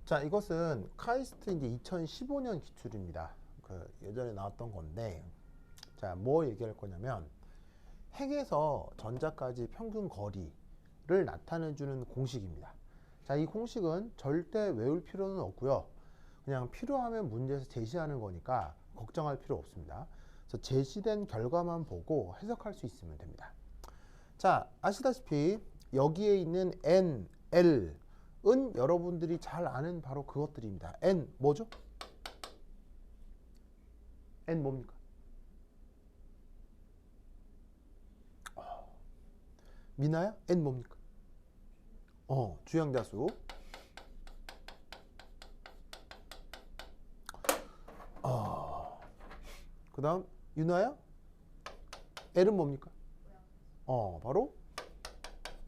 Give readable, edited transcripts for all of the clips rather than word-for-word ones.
자, 이것은 카이스트 이제 2015년 기출입니다. 그 예전에 나왔던 건데, 자, 뭐 얘기할 거냐면 핵에서 전자까지 평균 거리를 나타내주는 공식입니다. 자, 이 공식은 절대 외울 필요는 없고요. 그냥 필요하면 문제에서 제시하는 거니까 걱정할 필요 없습니다. 그래서 제시된 결과만 보고 해석할 수 있으면 됩니다. 자, 아시다시피 여기에 있는 N, L 은 여러분들이 잘 아는 바로 그것들입니다. N 뭐죠? N 뭡니까? 미나야? N 뭡니까? 주양자수. 그 다음 유나야? L은 뭡니까? 바로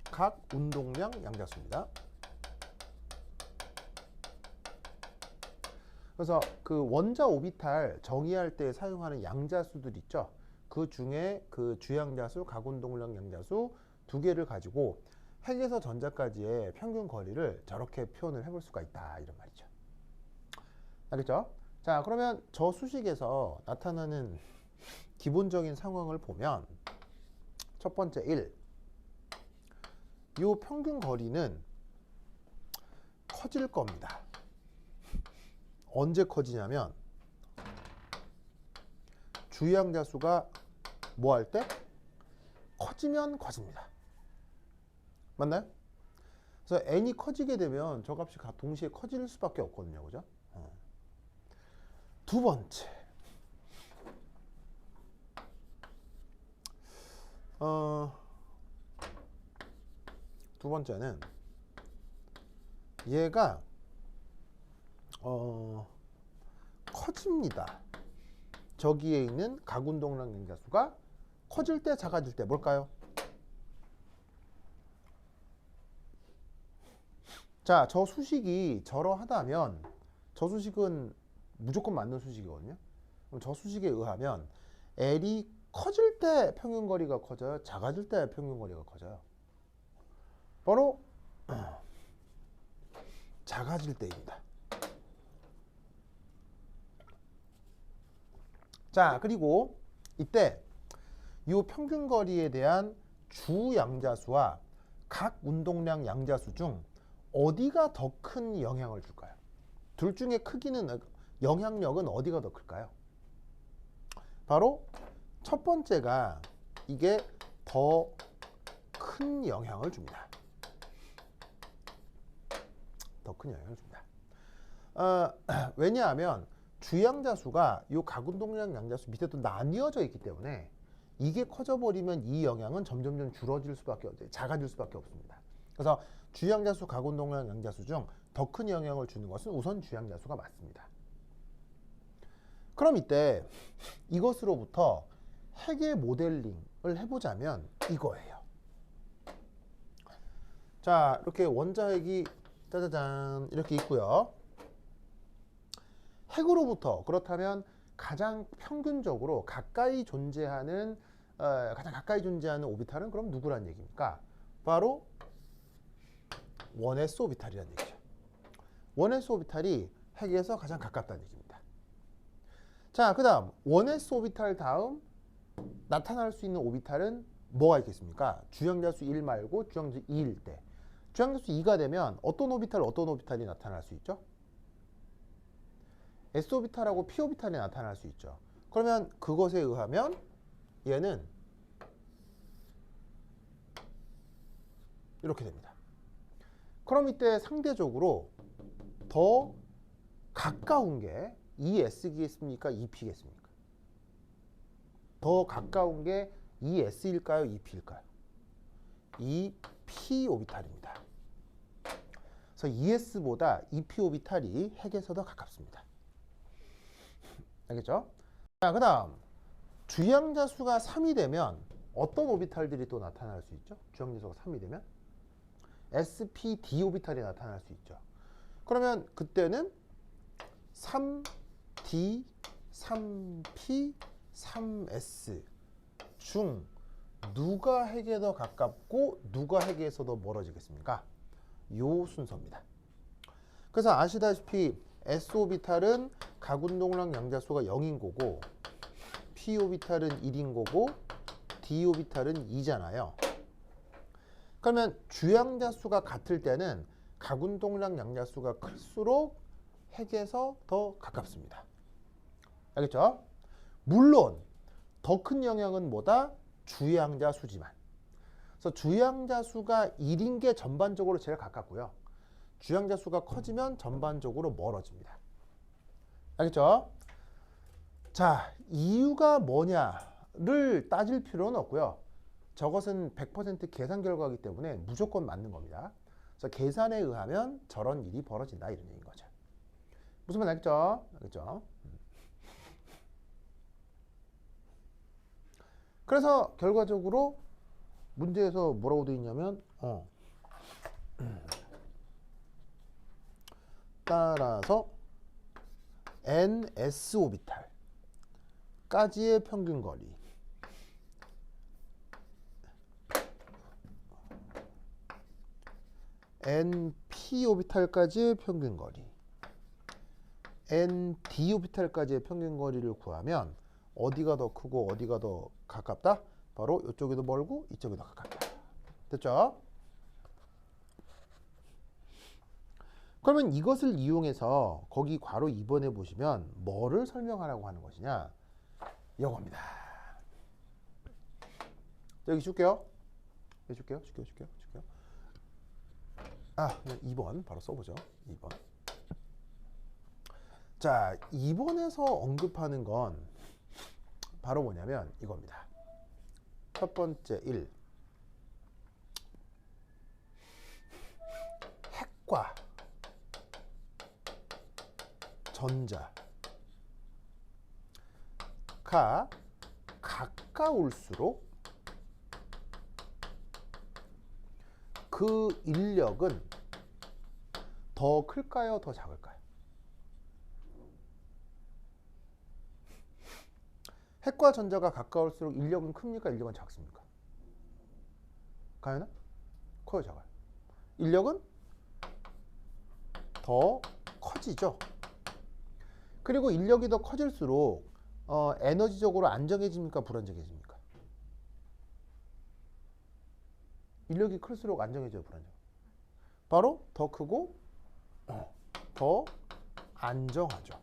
각 운동량 양자수입니다. 그래서 그 원자 오비탈 정의할 때 사용하는 양자수들 있죠. 그 중에 그 주양자수, 각운동량 양자수 두 개를 가지고 핵에서 전자까지의 평균 거리를 저렇게 표현을 해볼 수가 있다, 이런 말이죠. 알겠죠? 자, 그러면 저 수식에서 나타나는 기본적인 상황을 보면 첫 번째 1. 이 평균 거리는 커질 겁니다. 언제 커지냐면 주양자수가 뭐 할 때? 커지면 커집니다. 맞나요? 그래서 n이 커지게 되면 저 값이 동시에 커질 수밖에 없거든요. 그죠? 두 번째. 두 번째는 얘가 커집니다. 저기에 있는 각운동량 양자수가 커질 때 작아질 때 뭘까요? 자, 저 수식이 저러하다면 저 수식은 무조건 맞는 수식이거든요. 그럼 저 수식에 의하면 L이 커질 때 평균거리가 커져요? 작아질 때 평균거리가 커져요? 바로 작아질 때입니다. 자, 그리고 이때 이 평균거리에 대한 주양자수와 각 운동량 양자수 중 어디가 더 큰 영향을 줄까요? 둘 중에 크기는, 영향력은 어디가 더 클까요? 바로 첫 번째가 이게 더 큰 영향을 줍니다. 더 큰 영향을 줍니다. 왜냐하면 주양자수가 이 각운동량 양자수 밑에 또 나뉘어져 있기 때문에 이게 커져버리면 이 영향은 점점점 줄어들 수밖에 없어요. 작아질 수밖에 없습니다. 그래서 주양자수, 각운동량 양자수 중 더 큰 영향을 주는 것은 우선 주양자수가 맞습니다. 그럼 이때 이것으로부터 핵의 모델링을 해보자면 이거예요. 자, 이렇게 원자핵이 짜자잔 이렇게 있고요. 핵으로부터 그렇다면 가장 평균적으로 가까이 존재하는 오비탈은 그럼 누구란 얘기입니까? 바로 1s 오비탈이라는 얘기죠. 1s 오비탈이 핵에서 가장 가깝다는 얘기입니다. 자, 그 다음 1s 오비탈 다음 나타날 수 있는 오비탈은 뭐가 있겠습니까? 주양자수 1 말고 주양자수 2일 때. 주양자수 2가 되면 어떤 오비탈이 나타날 수 있죠? s 오비탈하고 p 오비탈이 나타날 수 있죠. 그러면 그것에 의하면 얘는 이렇게 됩니다. 그럼 이때 상대적으로 더 가까운 게 2s겠습니까? 2p겠습니까? 더 가까운 게 2s일까요? 2p일까요? 2p 오비탈입니다. 그래서 2s보다 2p 오비탈이 핵에서 더 가깝습니다. 알겠죠? 자, 그 다음 주양자수가 3이 되면 어떤 오비탈들이 또 나타날 수 있죠? 주양자수가 3이 되면 spd 오비탈이 나타날 수 있죠. 그러면 그때는 3d, 3p, 3s 중 누가 핵에 더 가깝고 누가 핵에서 더 멀어지겠습니까? 요 순서입니다. 그래서 아시다시피 S오비탈은 각운동량 양자수가 0인 거고 P오비탈은 1인 거고 D오비탈은 2잖아요. 그러면 주양자수가 같을 때는 각운동량 양자수가 클수록 핵에서 더 가깝습니다. 알겠죠? 물론 더 큰 영향은 뭐다? 주양자수지만. 그래서 주양자수가 1인 게 전반적으로 제일 가깝고요. 주양자수가 커지면 전반적으로 멀어집니다. 알겠죠? 자, 이유가 뭐냐를 따질 필요는 없고요. 저것은 100% 계산 결과이기 때문에 무조건 맞는 겁니다. 그래서 계산에 의하면 저런 일이 벌어진다 이런 얘기인 거죠. 무슨 말 알겠죠? 알겠죠? 그래서 결과적으로 문제에서 뭐라고 되어 있냐면 따라서 NS 오비탈까지의 평균 거리 NP 오비탈까지의 평균 거리 ND 오비탈까지의 평균 거리를 구하면 어디가 더 크고 어디가 더 가깝다? 바로 이쪽이 더 멀고 이쪽이 더 가깝다. 됐죠? 그러면 이것을 이용해서 거기 괄호 2번에 보시면 뭐를 설명하라고 하는 것이냐? 이겁니다. 여기 줄게요. 여기 줄게요. 줄게요. 아, 2번 바로 써보죠. 2번. 자, 2번에서 언급하는 건 바로 뭐냐면 이겁니다. 첫 번째 1. 핵과 전자가 가까울수록 그 인력은 더 클까요? 더 작을까요? 핵과 전자가 가까울수록 인력은 큽니까? 인력은 작습니까? 가연아? 커요? 작아요? 인력은 더 커지죠. 그리고 인력이 더 커질수록 에너지적으로 안정해집니까? 불안정해집니까? 인력이 클수록 안정해져요? 불안정? 바로 더 크고 더 안정하죠.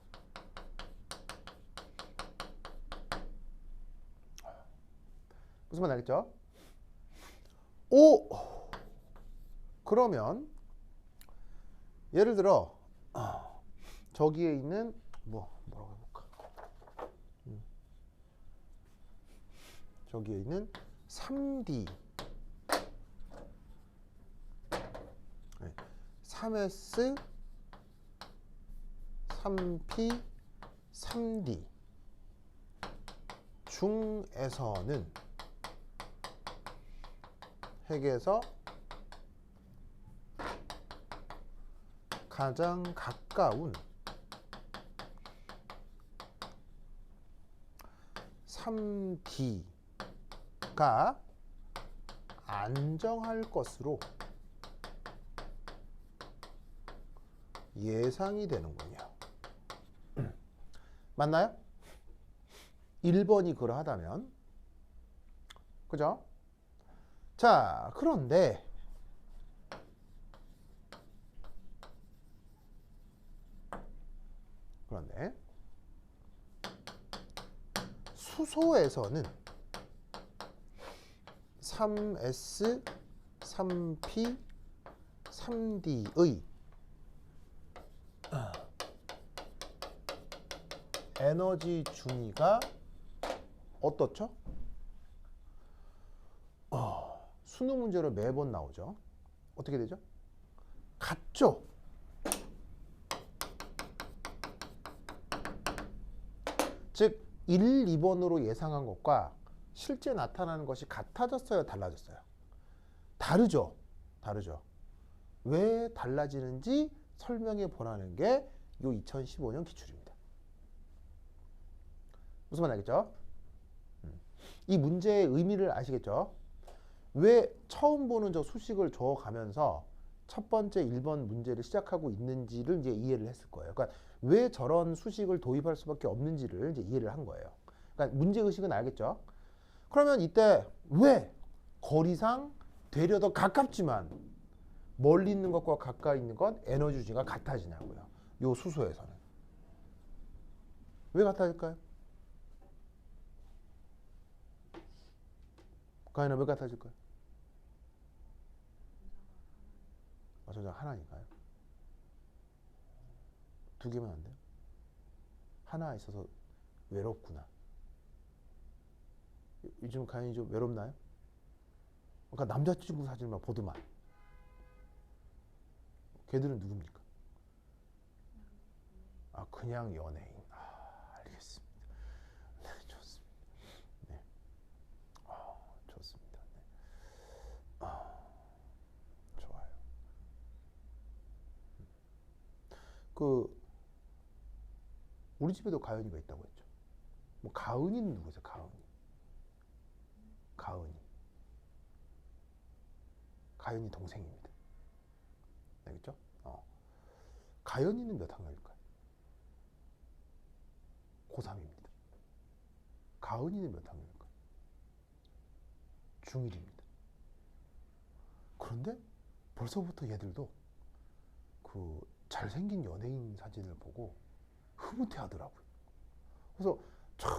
무슨 말 알겠죠? 오! 그러면 예를 들어 저기에 있는 뭐라고 해볼까? 저기에 있는 3D 3S 3P 3D 중에서는 핵에서 가장 가까운 3D가 안정할 것으로 예상이 되는군요. 맞나요? 1번이 그러하다면 그죠? 자, 그런데 수소에서는 3S, 3P, 3D의 에너지 준위가 어떻죠? 수능 문제로 매번 나오죠. 어떻게 되죠? 같죠? 즉 1, 2번으로 예상한 것과 실제 나타나는 것이 같아졌어요? 달라졌어요? 다르죠? 왜 달라지는지 설명해 보라는 게 이 2015년 기출입니다. 무슨 말 알겠죠? 이 문제의 의미를 아시겠죠? 왜 처음 보는 저 수식을 줘가면서 첫 번째 1번 문제를 시작하고 있는지를 이제 이해를 했을 거예요. 그러니까 왜 저런 수식을 도입할 수밖에 없는지를 이제 이해를 한 거예요. 그러니까 문제 의식은 알겠죠? 그러면 이때 왜 거리상 되려 더 가깝지만 멀리 있는 것과 가까이 있는 것 에너지 주기가 같아지냐고요. 요 수소에서는. 왜 같아질까요? 가인은 왜 같아질까요? 전자가 하나니까요. 두 개면 안 돼요? 하나 있어서 외롭구나. 요즘 가인이 좀 외롭나요? 그러니까 남자친구 사진만 보더만. 걔들은 누굽니까? 아, 그냥 연예인. 아, 알겠습니다. 네, 좋습니다. 네. 좋습니다. 네. 좋아요. 우리 집에도 가은이가 있다고 했죠. 뭐 가은이는 누구세요? 가은이 동생입니다. 알겠죠? 가연이는 몇 학년일까요? 고3입니다. 가은이는 몇 학년일까요? 중1입니다. 그런데 벌써부터 얘들도 그 잘생긴 연예인 사진을 보고 흐뭇해 하더라고요. 그래서 참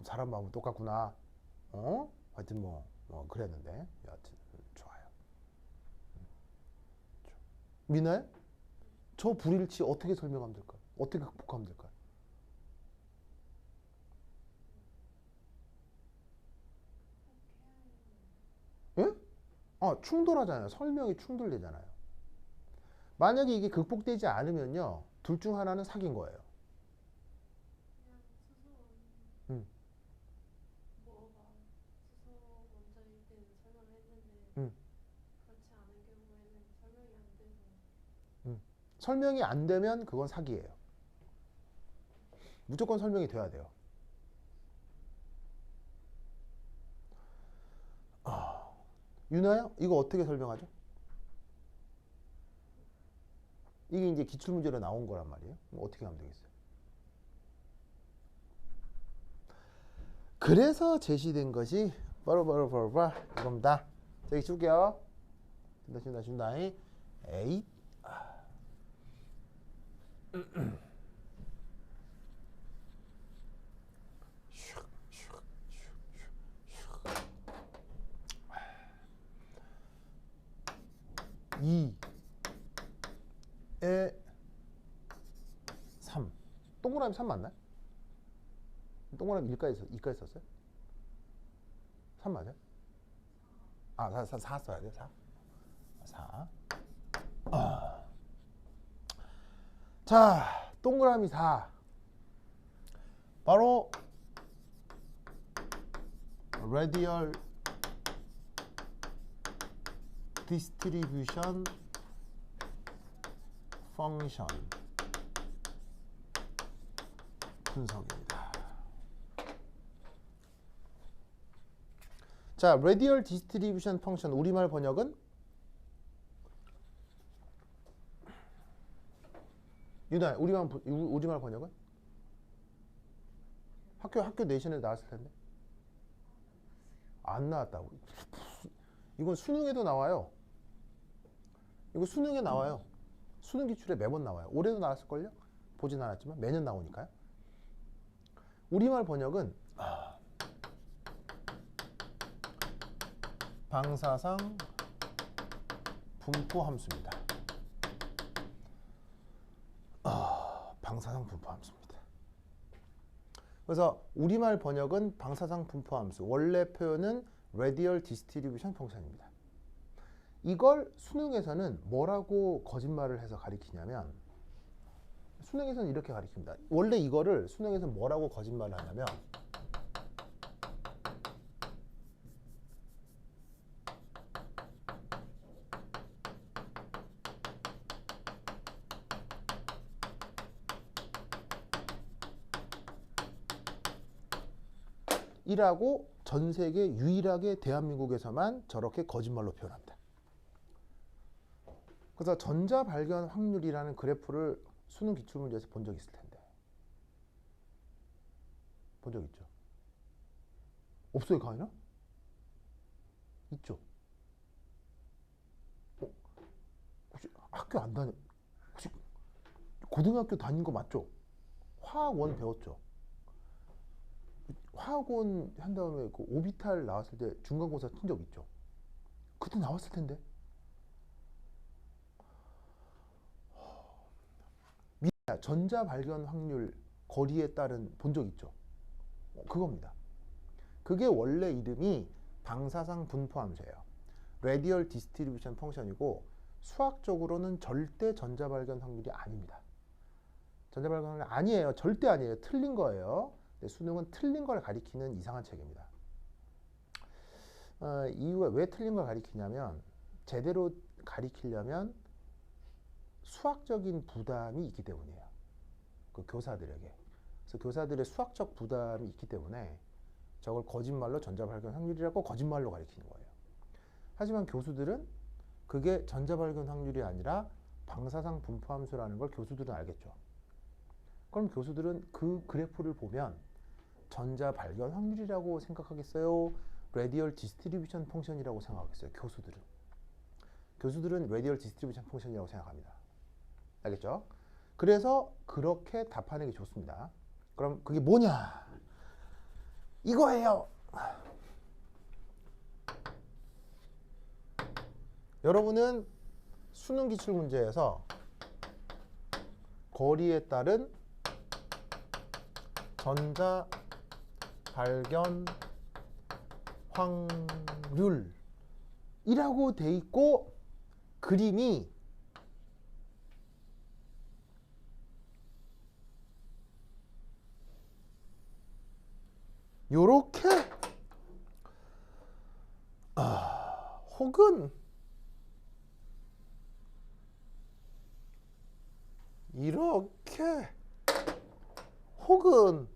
사람 마음은 똑같구나. 하여튼 그랬는데 여하튼 좋아요. 미나요? 저 불일치 어떻게 설명하면 될까요? 어떻게 극복하면 될까요? 예? 충돌하잖아요. 설명이 충돌되잖아요. 만약에 이게 극복되지 않으면요, 둘 중 하나는 사귄 거예요. 그냥 수소 음, 뭐가 수소 원자일 때는 설명을 했는데 음, 그렇지 않은 경우에는 설명이 안 돼서 설명이 안 되면 그건 사기예요. 무조건 설명이 돼야 돼요. 유나야, 이거 어떻게 설명하죠? 이게 이제 기출문제로 나온 거란 말이에요. 어떻게 하면 되겠어요? 그래서 제시된 것이 바로 이겁니다. 자, 여기 줄게요. 준다. 에잇. 이 에 3. 동그라미 3 맞나요? 동그라미 2까지 썼어요? 3 맞아요? 4 써야 돼요. 4. 자, 동그라미 4. 바로 radial distribution function 분석입니다. 자, radial distribution function 우리말 번역은 유나 우리말 번역은 학교 내신에 나왔을 텐데 안 나왔다고. 이건 수능에도 나와요. 이거 수능에 나와요. 수능 기출에 매번 나와요. 올해도 나왔을걸요? 보진 않았지만 매년 나오니까요. 우리말 번역은 방사상 분포 함수입니다. 방사상 분포 함수입니다. 그래서 우리말 번역은 방사상 분포 함수, 원래 표현은 radial distribution function입니다. 이걸 수능에서는 뭐라고 거짓말을 해서 가리키냐면, 수능에서는 이렇게 가리킵니다. 원래 이거를 수능에서 뭐라고 거짓말을 하냐면, 이라고 전 세계 유일하게 대한민국에서만 저렇게 거짓말로 표현합니다. 그래서 전자 발견 확률이라는 그래프를 수능 기출문제에서 본 적 있을 텐데. 본 적 있죠? 없어요, 가인아? 있죠? 혹시 학교 안 다녀? 혹시 고등학교 다닌 거 맞죠? 화학원 배웠죠? 화학원 한 다음에 그 오비탈 나왔을 때 중간고사 튼 적 있죠? 그때 나왔을 텐데. 전자 발견 확률 거리에 따른 본 적 있죠? 그겁니다. 그게 원래 이름이 방사상 분포 함수예요. 레디얼 디스트리뷰션 펑션이고 수학적으로는 절대 전자 발견 확률이 아닙니다. 전자 발견 확률 아니에요. 절대 아니에요. 틀린 거예요. 수능은 틀린 걸 가리키는 이상한 책입니다. 이유가 왜 틀린 걸 가리키냐면 제대로 가리키려면 수학적인 부담이 있기 때문이에요. 그 교사들에게. 그래서 교사들의 수학적 부담이 있기 때문에 저걸 거짓말로 전자 발견 확률이라고 거짓말로 가리키는 거예요. 하지만 교수들은 그게 전자 발견 확률이 아니라 방사상 분포 함수라는 걸 교수들은 알겠죠. 그럼 교수들은 그 그래프를 보면 전자 발견 확률이라고 생각하겠어요? 레디얼 디스트리뷰션 펑션이라고 생각하겠어요? 교수들은 레디얼 디스트리뷰션 펑션이라고 생각합니다. 알겠죠? 그래서 그렇게 답하는 게 좋습니다. 그럼 그게 뭐냐? 이거예요. 여러분은 수능 기출 문제에서 거리에 따른 전자 발견 확률이라고 돼 있고 그림이 요렇게 혹은 이렇게 혹은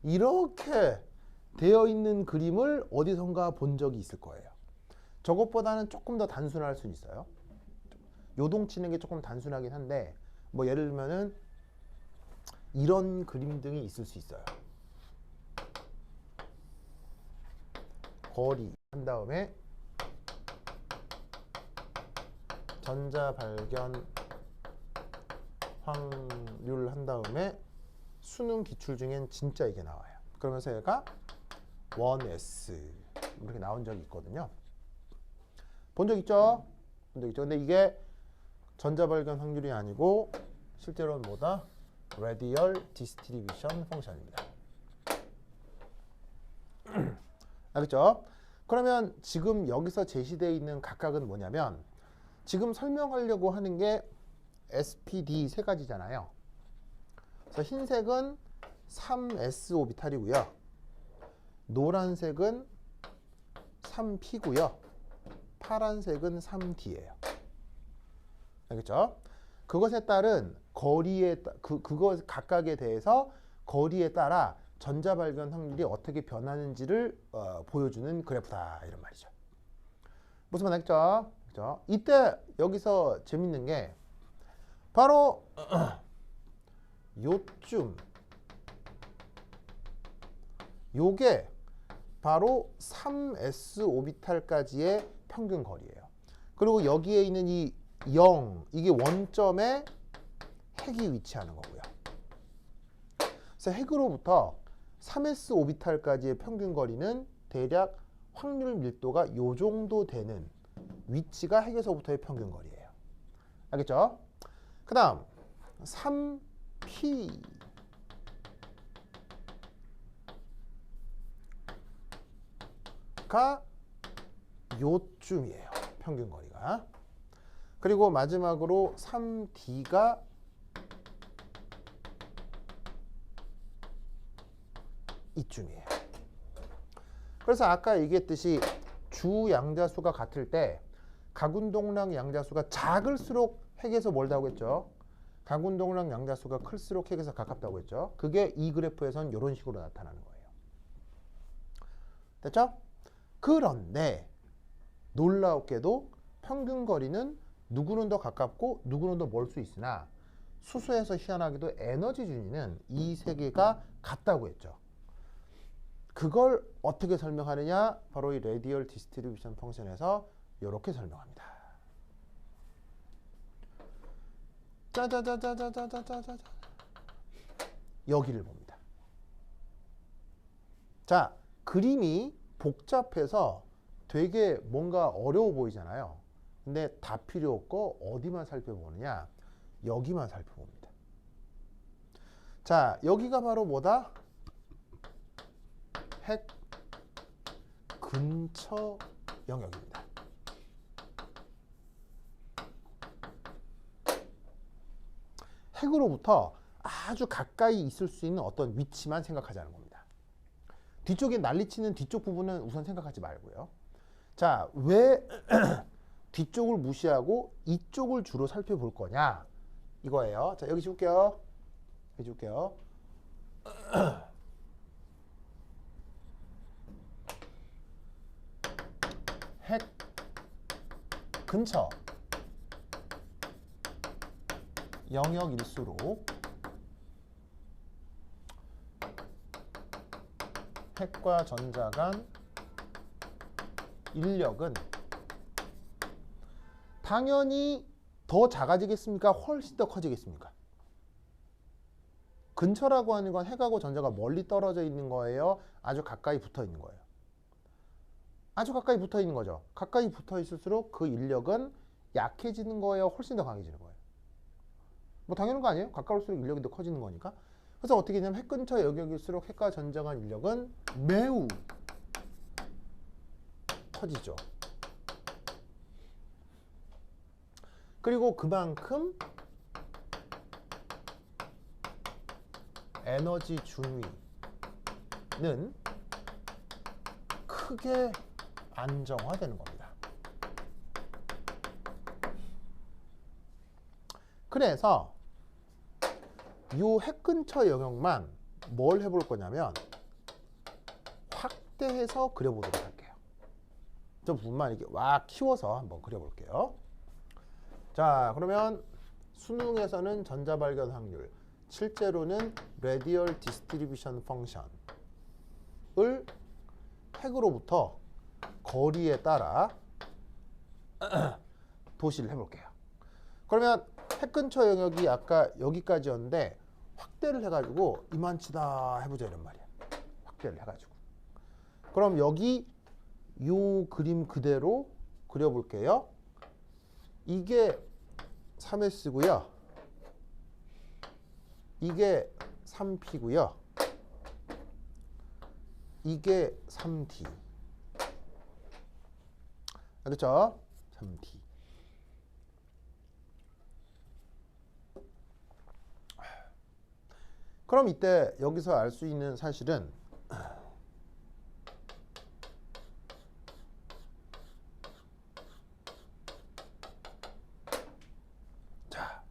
이렇게 되어 있는 그림을 어디선가 본 적이 있을 거예요. 저것보다는 조금 더 단순할 수는 있어요. 요동치는 게 조금 단순하긴 한데 뭐 예를 들면은 이런 그림 등이 있을 수 있어요. 거리 한 다음에 전자 발견 확률 한 다음에 수능 기출 중엔 진짜 이게 나와요. 그러면서 얘가 1S 이렇게 나온 적이 있거든요. 본 적 있죠? 본 적 있죠? 근데 이게 전자 발견 확률이 아니고 실제로는 뭐다? 레디얼 디스트리뷰션 펑션입니다. 알겠죠? 그러면 지금 여기서 제시되어 있는 각각은 뭐냐면 지금 설명하려고 하는 게 SPD 세 가지잖아요. 그래서 흰색은 3S 오비탈이고요. 노란색은 3P고요. 파란색은 3D예요. 알겠죠? 그것에 따른 거리에 그거 각각에 대해서 거리에 따라 전자 발견 확률이 어떻게 변하는지를 보여주는 그래프다 이런 말이죠. 무슨 말 알겠죠? 그렇죠? 이때 여기서 재밌는 게 바로 요쯤 요게 바로 3s 오비탈까지의 평균 거리예요. 그리고 여기에 있는 이 0 이게 원점에 핵이 위치하는 거고요. 그래서 핵으로부터 3s 오비탈까지의 평균 거리는 대략 확률 밀도가 요 정도 되는 위치가 핵에서부터의 평균 거리예요. 알겠죠? 그 다음 3p 가 요쯤이에요. 평균 거리가. 그리고 마지막으로 3d가 이쯤이에요. 그래서 아까 얘기했듯이 주 양자수가 같을 때 각운동량 양자수가 작을수록 핵에서 멀다고 했죠. 각운동량 양자수가 클수록 핵에서 가깝다고 했죠. 그게 이 그래프에서는 이런 식으로 나타나는 거예요. 됐죠? 그런데 놀랍게도 평균 거리는 누구는 더 가깝고 누구는 더 멀 수 있으나 수소에서 희한하게도 에너지 준위는 이 세 개가 같다고 했죠. 그걸 어떻게 설명하느냐? 바로 이 레디얼 디스트리뷰션 펑션에서 이렇게 설명합니다. 짜자자자자자자자자 여기를 봅니다. 자, 그림이 복잡해서 되게 뭔가 어려워 보이잖아요. 근데 다 필요 없고 어디만 살펴보느냐? 여기만 살펴봅니다. 자, 여기가 바로 뭐다? 핵 근처 영역입니다. 핵으로부터 아주 가까이 있을 수 있는 어떤 위치만 생각하자는 겁니다. 뒤쪽에 난리치는 뒤쪽 부분은 우선 생각하지 말고요. 자, 왜 뒤쪽을 무시하고 이쪽을 주로 살펴볼 거냐? 이거예요. 자, 여기 줄게요. 여기 줄게요. 핵 근처 영역일수록 핵과 전자 간 인력은 당연히 더 작아지겠습니까? 훨씬 더 커지겠습니까? 근처라고 하는 건 핵하고 전자가 멀리 떨어져 있는 거예요? 아주 가까이 붙어 있는 거예요? 아주 가까이 붙어 있는 거죠. 가까이 붙어 있을수록 그 인력은 약해지는 거예요? 훨씬 더 강해지는 거예요? 뭐 당연한 거 아니에요? 가까울수록 인력이 더 커지는 거니까. 그래서 어떻게 되냐면 핵 근처 영역일수록 핵과 전자 간 인력은 매우 커지죠. 그리고 그만큼 에너지 준위는 크게 안정화되는 겁니다. 그래서 이 핵 근처 영역만 뭘 해볼 거냐면 확대해서 그려보도록 할게요. 저 부분만 이렇게 와 키워서 한번 그려볼게요. 자, 그러면 수능에서는 전자 발견 확률, 실제로는 레디얼 디스트리뷰션 펑션을 핵으로부터 거리에 따라 도시를 해볼게요. 그러면 핵 근처 영역이 아까 여기까지였는데 확대를 해가지고 이만치다 해보자 이런 말이야. 확대를 해가지고. 그럼 여기 요 그림 그대로 그려볼게요. 이게 3S고요. 이게 3P고요. 이게 3D. 알겠죠? 3D. 그럼 이때 여기서 알 수 있는 사실은 자,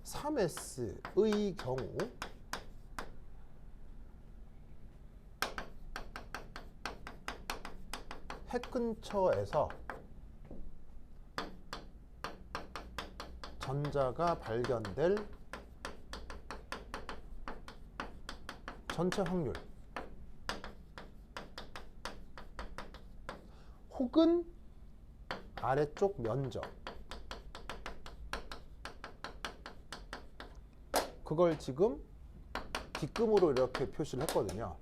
3S의 경우 핵 근처에서 전자가 발견될 전체 확률 혹은 아래쪽 면적 그걸 지금 뒷금으로 이렇게 표시를 했거든요.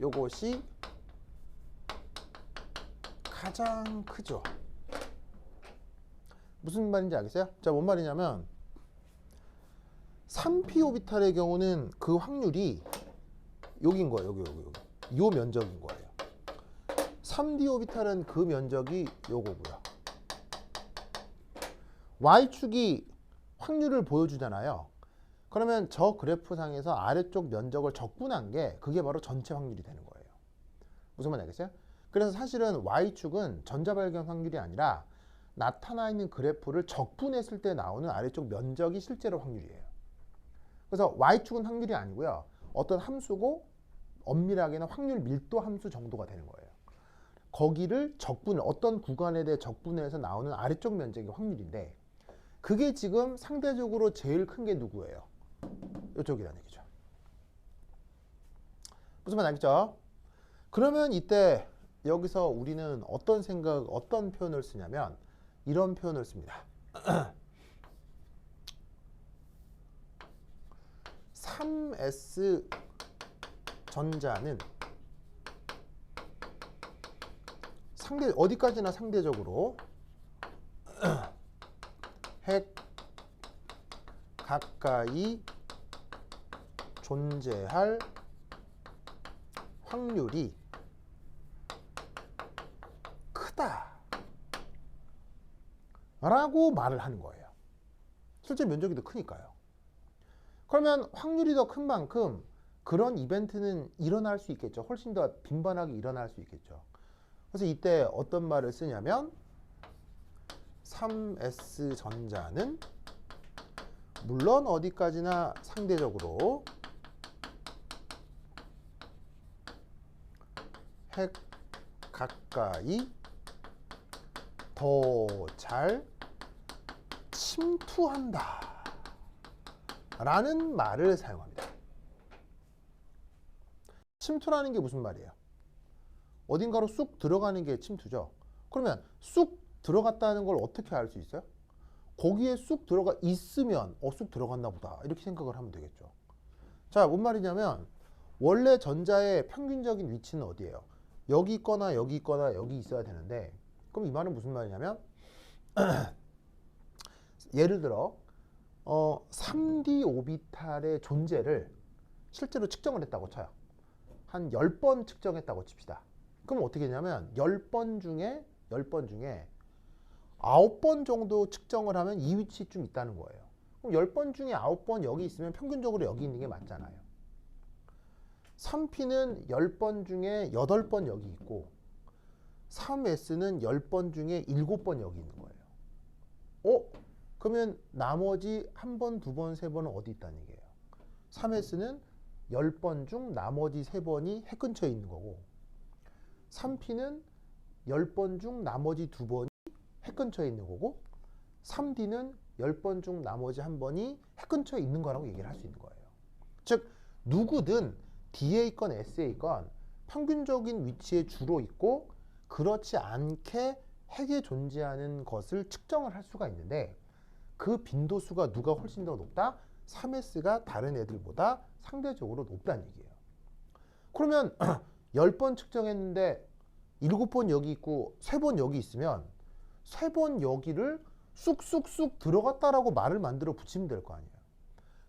요것이 가장 크죠. 무슨 말인지 알겠어요? 자, 뭔 말이냐면 3p 오비탈의 경우는 그 확률이 여기인 거예요. 여기. 요 면적인 거예요. 3d 오비탈은 그 면적이 요거고요. y축이 확률을 보여주잖아요. 그러면 저 그래프상에서 아래쪽 면적을 적분한 게 그게 바로 전체 확률이 되는 거예요. 무슨 말인지 알겠어요? 그래서 사실은 y축은 전자 발견 확률이 아니라 나타나 있는 그래프를 적분했을 때 나오는 아래쪽 면적이 실제로 확률이에요. 그래서 y축은 확률이 아니고요. 어떤 함수고 엄밀하게는 확률 밀도 함수 정도가 되는 거예요. 거기를 적분, 어떤 구간에 대해 적분해서 나오는 아래쪽 면적의 확률인데 그게 지금 상대적으로 제일 큰 게 누구예요? 이쪽이라는 얘기죠. 무슨 말 알겠죠? 그러면 이때 여기서 우리는 어떤 표현을 쓰냐면 이런 표현을 씁니다. 3S 전자는 어디까지나 상대적으로 핵 가까이 존재할 확률이 크다 라고 말을 하는 거예요. 실제 면적이 더 크니까요. 그러면 확률이 더 큰 만큼 그런 이벤트는 일어날 수 있겠죠. 훨씬 더 빈번하게 일어날 수 있겠죠. 그래서 이때 어떤 말을 쓰냐면 3S 전자는 물론 어디까지나 상대적으로 핵 가까이 더 잘 침투한다 라는 말을 사용합니다. 침투라는 게 무슨 말이에요? 어딘가로 쑥 들어가는 게 침투죠. 그러면 쑥 들어갔다는 걸 어떻게 알 수 있어요? 거기에 쑥 들어가 있으면 쑥 들어갔나 보다 이렇게 생각을 하면 되겠죠. 자, 뭔 말이냐면 원래 전자의 평균적인 위치는 어디예요? 여기 있거나 여기 있거나 여기 있어야 되는데 그럼 이 말은 무슨 말이냐면 예를 들어 3D 오비탈의 존재를 실제로 측정을 했다고 쳐요. 한 10번 측정했다고 칩시다. 그럼 어떻게 되냐면 10번 중에 9번 정도 측정을 하면 이 위치쯤 있다는 거예요. 그럼 10번 중에 9번 여기 있으면 평균적으로 여기 있는 게 맞잖아요. 3P는 10번 중에 8번 여기 있고 3S는 10번 중에 7번 여기 있는 거예요. 그러면 나머지 1번, 2번, 3번은 어디 있다는 얘기예요? 3S는 10번 중 나머지 3번이 핵 근처에 있는 거고 3P는 10번 중 나머지 2번이 핵 근처에 있는 거고 3D는 10번 중 나머지 1번이 핵 근처에 있는 거라고 얘기를 할 수 있는 거예요. 즉 누구든 D에 있건 S에 있건 평균적인 위치에 주로 있고 그렇지 않게 핵에 존재하는 것을 측정을 할 수가 있는데 그 빈도수가 누가 훨씬 더 높다? 3S가 다른 애들보다 상대적으로 높다는 얘기예요. 그러면 10번 측정했는데 7번 여기 있고 3번 여기 있으면 3번 여기를 쑥쑥쑥 들어갔다라고 말을 만들어 붙이면 될 거 아니에요.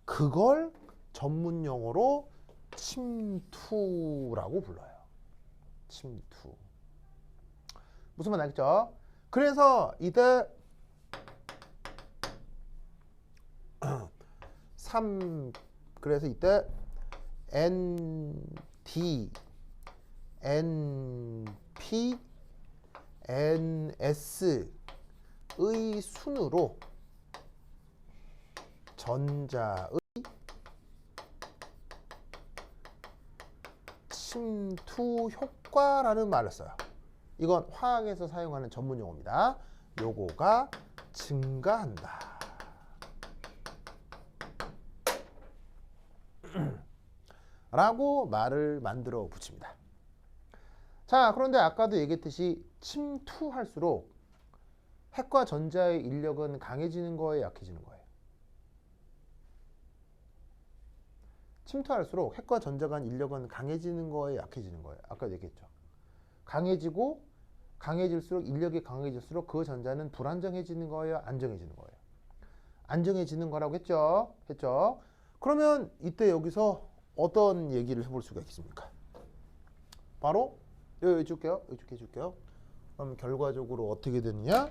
그걸 전문 용어로 침투라고 불러요. 침투. 무슨 말 알겠죠? 그래서 이때 3 이때 ND, NP, NS의 순으로 전자의 침투 효과라는 말을 써요. 이건 화학에서 사용하는 전문 용어입니다. 요거가 증가한다. 라고 말을 만들어 붙입니다. 자, 그런데 아까도 얘기했듯이 침투할수록 핵과 전자의 인력은 강해지는 거예요, 약해지는 거예요? 침투할수록 핵과 전자 간 인력은 강해지는 거예요, 약해지는 거예요? 아까 얘기했죠. 강해질수록 인력이 강해질수록 그 전자는 불안정해지는 거예요, 안정해지는 거예요? 안정해지는 거라고 했죠. 그러면 이때 여기서 어떤 얘기를 해볼 수가 있습니까? 바로 여기 해줄게요. 그럼 결과적으로 어떻게 되느냐?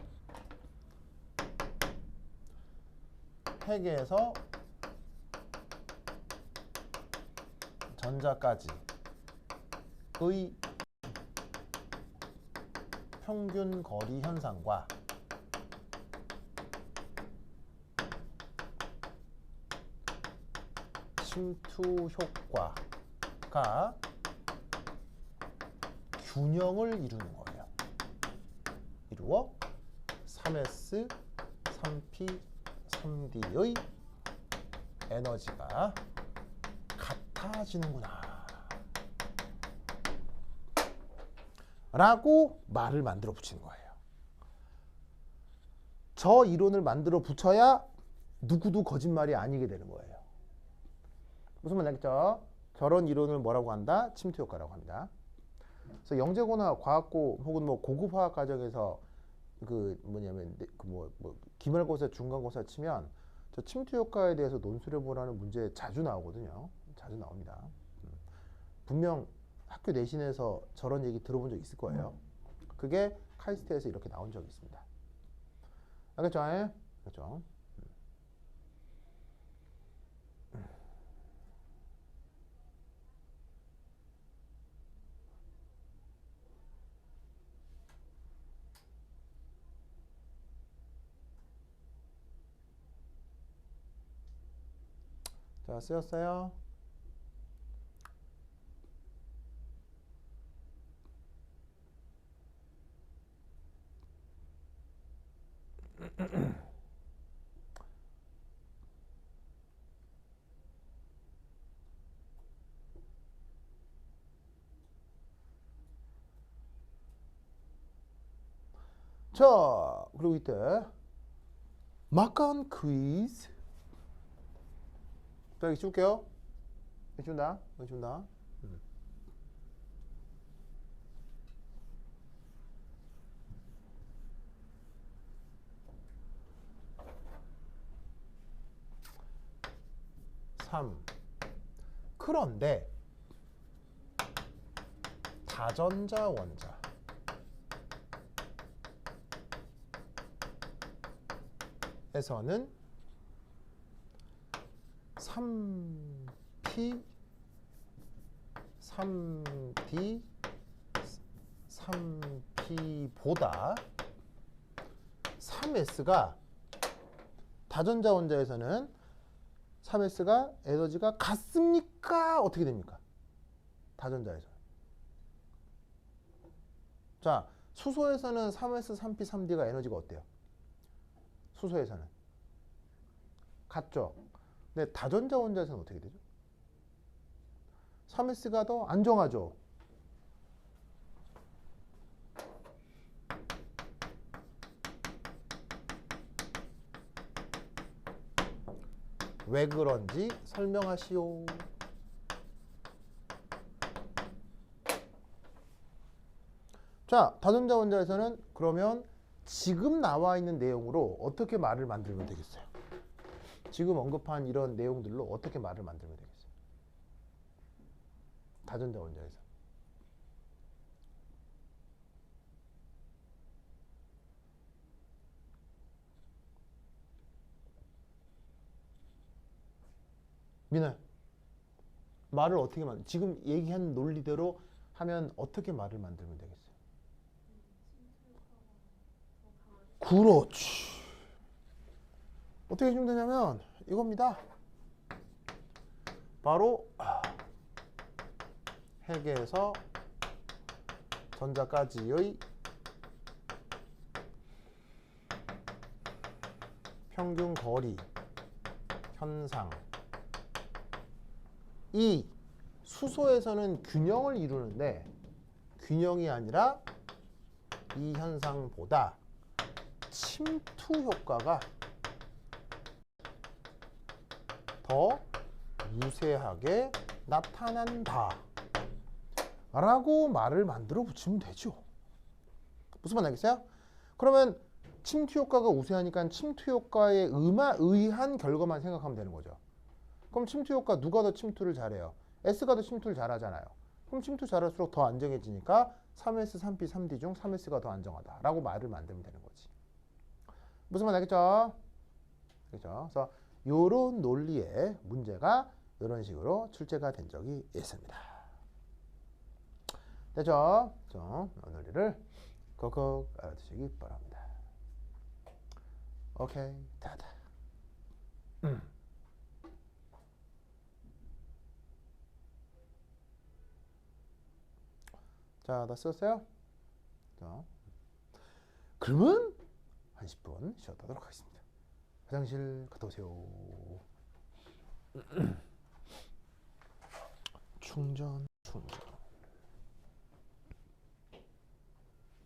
핵에서 전자까지의 평균 거리 현상과 침투 효과가 균형을 이루는 거예요. 이루어 3s, 3p, 3d의 에너지가 같아지는구나 라고 말을 만들어 붙이는 거예요. 저 이론을 만들어 붙여야 누구도 거짓말이 아니게 되는 거예요. 무슨 말 알겠죠? 저런 이론을 뭐라고 한다? 침투 효과라고 합니다. 그래서 영재고나 과학고 혹은 뭐 고급 화학 과정에서 그 뭐냐면 기말고사, 중간고사 치면 저 침투 효과에 대해서 논술해 보라는 문제 자주 나오거든요. 자주 나옵니다. 분명 학교 내신에서 저런 얘기 들어본 적 있을 거예요. 그게 카이스트에서 이렇게 나온 적이 있습니다. 알겠죠? 그렇죠? 자, 쓰였어요? 자, 그리고 이때 막간 퀴즈. 자, 여기 줄게요. 여기 준다. 여기 준다. 그런데 다전자 원자 에서는 3p, 3d, 3p보다 3s가 다전자 원자에서는 3s가 에너지가 같습니까? 어떻게 됩니까? 다전자에서. 자, 수소에서는 3s, 3p, 3d가 에너지가 어때요? 수소에서는 같죠? 근데 다전자 원자에서는 어떻게 되죠? 3s가 더 안정하죠? 왜 그런지 설명하시오. 자, 다전자 원자에서는 그러면 지금 나와 있는 내용으로 어떻게 말을 만들면 되겠어요? 지금 언급한 이런 내용들로 어떻게 말을 만들면 되겠어요? 다전자 원자에서. 민아, 말을 어떻게 지금 얘기한 논리대로 하면 어떻게 말을 만들면 되겠어요? 그렇지. 어떻게 해주면 되냐면 이겁니다. 바로 핵에서 전자까지의 평균 거리 현상. 이 수소에서는 균형을 이루는데 균형이 아니라 이 현상보다 침투 효과가 더 유세하게 나타난다 라고 말을 만들어 붙이면 되죠. 무슨 말 알겠어요? 그러면 침투 효과가 우세하니까 침투 효과에 의한 결과만 생각하면 되는 거죠. 그럼 침투 효과 누가 더 침투를 잘해요? S가 더 침투를 잘하잖아요. 그럼 침투 잘할수록 더 안정해지니까 3S, 3P, 3D 중 3S가 더 안정하다 라고 말을 만들면 되는 거지. 무슨 말 알겠죠? 그렇죠? 그래서 이런 논리의 문제가 이런 식으로 출제가 된 적이 있습니다. 됐죠? 논리를 콕콕 알아두시기 바랍니다. 오케이, 다다. 자, 다 썼어요? 자, 그러면 한 10분 쉬었다 하도록 하겠습니다. 화장실 갔다 오세요. 충전.